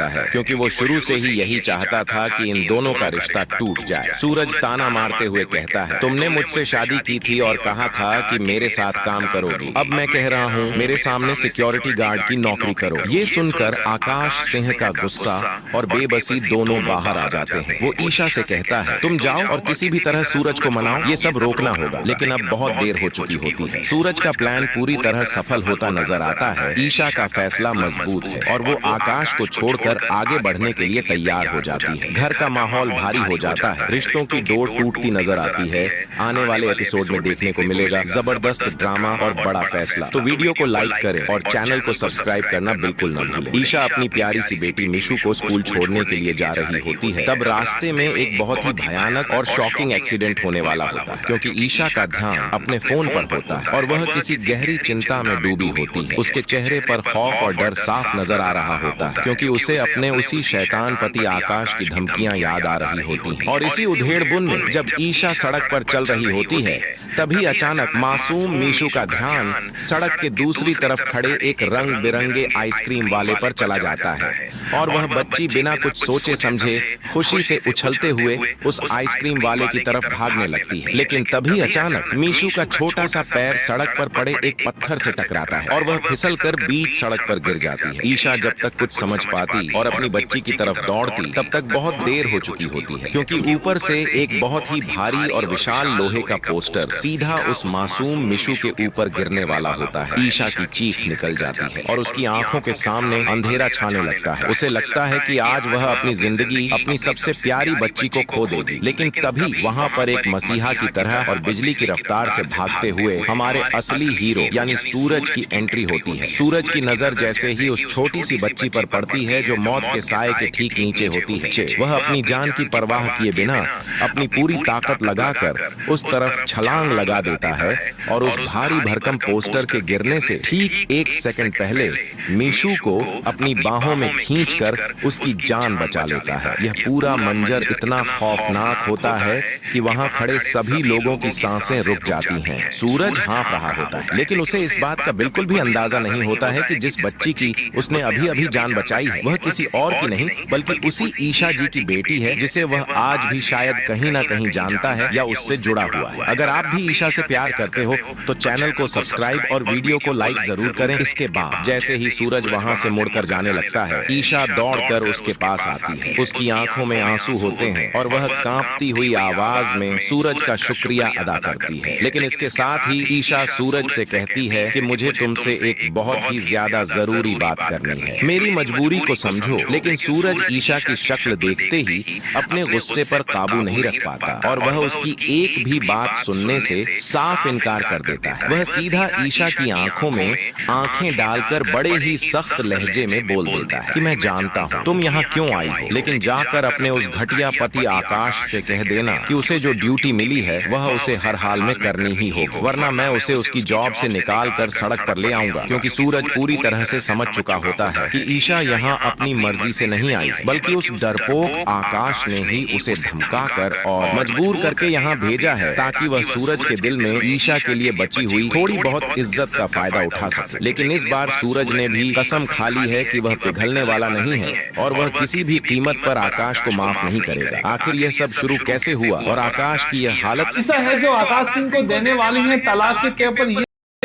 चाहता है, क्योंकि वो शुरू से ही यही चाहता था कि इन दोनों का रिश्ता टूट जाए। सूरज ताना मारते हुए कहता है, तुमने मुझसे शादी की थी और कहा था कि मेरे साथ काम करोगी। अब मैं कह रहा हूँ मेरे सामने सिक्योरिटी गार्ड की नौकरी करो। ये सुनकर आकाश सिंह का गुस्सा और बेबसी दोनों बाहर आ जाते हैं। वो ईशा से कहता है, तुम जाओ और किसी भी तरह सूरज को मनाओ, ये सब रोकना होगा। लेकिन अब बहुत देर हो चुकी होती है। सूरज का प्लान पूरी तरह सफल होता नजर आता है। ईशा का फैसला मजबूत है और वो आकाश को छोड़कर आगे बढ़ने के लिए तैयार हो जाती है। घर का माहौल भारी हो जाता है, रिश्तों की डोर टूटती नजर आती है। आने वाले एपिसोड में देखने को मिलेगा जबरदस्त ड्रामा और बड़ा फैसला। तो वीडियो को लाइक करें और चैनल को सब्सक्राइब करना बिल्कुल न भूलें। ईशा अपनी प्यारी सी बेटी मिशु को स्कूल छोड़ने के लिए जा रही होती है। तब रास्ते में एक बहुत ही भयानक और शॉकिंग एक्सीडेंट होने वाला होता है, क्योंकि ईशा का ध्यान अपने फोन पर होता है और वह किसी गहरी चिंता में डूबी होती है। उसके चेहरे पर खौफ और डर साफ नजर आ रहा होता है, क्योंकि उसे अपने उसी शैतान पति आकाश की धमकियां याद आ रही होती हैं। और इसी उधेड़-बुन में जब ईशा सड़क पर चल रही होती है, तभी अचानक मासूम मिशु का ध्यान सड़क के दूसरी तरफ खड़े एक रंग बिरंगे आइसक्रीम वाले पर चला जाता है और वह बच्ची बिना कुछ सोचे समझे खुशी से उछलते हुए उस आइसक्रीम वाले की तरफ भागने लगती है। लेकिन तभी अचानक मिशु का छोटा सा पैर सड़क पर पड़े एक पत्थर से टकराता है और वह फिसलकर बीच सड़क पर गिर जाती है। ईशा जब तक कुछ समझ पाती और अपनी बच्ची की तरफ दौड़ती, तब तक बहुत देर हो चुकी होती है, क्योंकि ऊपर से एक बहुत ही भारी और विशाल लोहे का पोस्टर सीधा उस मासूम मिशु के ऊपर गिरने वाला होता है। ईशा की चीख निकल जाती है और उसकी आंखों के सामने अंधेरा छाने लगता है। उसे लगता है कि आज वह अपनी जिंदगी, अपनी सबसे प्यारी बच्ची को खो देगी। लेकिन तभी वहां पर एक मसीहा की तरह और बिजली की रफ्तार से भागते हुए हमारे असली हीरो यानी सूरज की एंट्री होती है। सूरज की नजर जैसे ही उस छोटी सी बच्ची पर पड़ती है जो मौत के साए के ठीक नीचे होती है, वह अपनी जान की परवाह किए बिना अपनी पूरी ताकत लगाकर उस तरफ छलांग लगा देता है और उस भारी भरकम पोस्टर के गिरने से ठीक एक सेकंड पहले मिशु को अपनी बाहों में खींचकर उसकी जान बचा लेता है। यह पूरा मंजर इतना खौफनाक होता है कि वहां खड़े सभी लोगों की सांसें रुक जाती हैं। सूरज हाँफ रहा होता है, लेकिन उसे इस बात का बिल्कुल भी अंदाजा नहीं होता है कि जिस बच्ची की उसने अभी अभी जान बचाई है, वह किसी और की नहीं बल्कि उसी ईशा जी की बेटी है, जिसे वह आज भी शायद कहीं ना कहीं जानता है या उससे जुड़ा हुआ है। अगर आप भी ईशा से प्यार करते हो तो चैनल को सब्सक्राइब और वीडियो को लाइक जरूर करें। इसके बाद जैसे ही सूरज वहां से मुड़कर जाने लगता है, ईशा दौड़कर उसके पास आती है। उसकी आंखों में आंसू होते हैं और वह कांपती हुई आवाज में सूरज का शुक्रिया अदा करती है। लेकिन इसके साथ ही ईशा सूरज से कहती है कि मुझे तुमसे एक बहुत ही ज्यादा जरूरी बात करनी है, मेरी मजबूरी को समझो। लेकिन सूरज ईशा की शक्ल देखते ही अपने गुस्से पर काबू नहीं रख पाता और वह उसकी एक भी बात सुनने से साफ इनकार कर देता है। वह सीधा ईशा की आंखों में आंखें डालकर बड़े ही सख्त लहजे में बोल देता है कि मैं जानता हूँ तुम यहाँ क्यों आई हो, लेकिन जाकर अपने उस घटिया पति आकाश से कह देना कि उसे जो ड्यूटी मिली है वह उसे हर हाल में करनी ही होगी, वरना मैं उसे उसकी जॉब से निकाल कर सड़क पर ले आऊंगा। क्योंकि सूरज पूरी तरह से समझ चुका होता है कि ईशा यहाँ अपनी मर्जी से नहीं आई, बल्कि उस डरपोक आकाश ने ही उसे धमकाकर और मजबूर करके यहाँ भेजा है ताकि वह सूरज के दिल में ईशा के लिए बची हुई थोड़ी बहुत इज्जत का फायदा उठा सके। लेकिन इस बार सूरज ने भी कसम खा ली है कि वह पिघलने वाला नहीं है और वह किसी भी कीमत पर आकाश को माफ नहीं करेगा। आखिर यह सब शुरू कैसे हुआ और आकाश की यह हालत ऐसा है जो आकाश सिंह को देने वाली है तलाक के केवल